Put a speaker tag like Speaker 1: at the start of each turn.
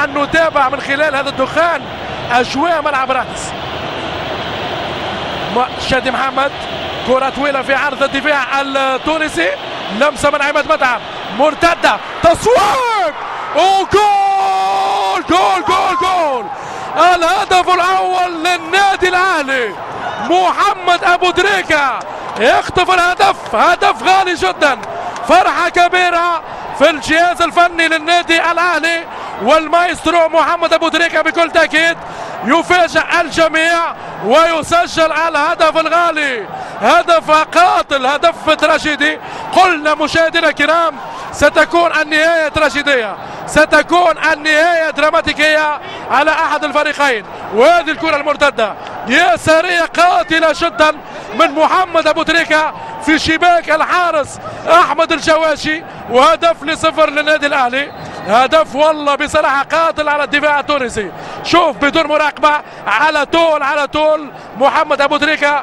Speaker 1: أن نتابع من خلال هذا الدخان أجواء ملعب رادس. شادي محمد، كرة طويلة في عرض الدفاع التونسي، لمسة من عماد متعب، مرتدة، تصويب، وجول جول جول جول. الهدف الأول للنادي الأهلي، محمد أبو تريكة يخطف الهدف، هدف غالي جدا، فرحة كبيرة في الجهاز الفني للنادي الأهلي، والمايسترو محمد أبو تريكة بكل تأكيد يفاجئ الجميع ويسجل الهدف الغالي، هدف قاتل، هدف تراجيدي. قلنا مشاهدينا الكرام ستكون النهاية تراجيدية، ستكون النهاية دراماتيكية على أحد الفريقين. وهذه الكرة المرتدة يسارية قاتلة جدا من محمد أبو تريكة في شباك الحارس أحمد الجواشي، وهدف ل0 للنادي الأهلي. هدف والله بصراحة قاتل على الدفاع التونسي. شوف بدون مراقبة، على طول محمد أبو تريكة.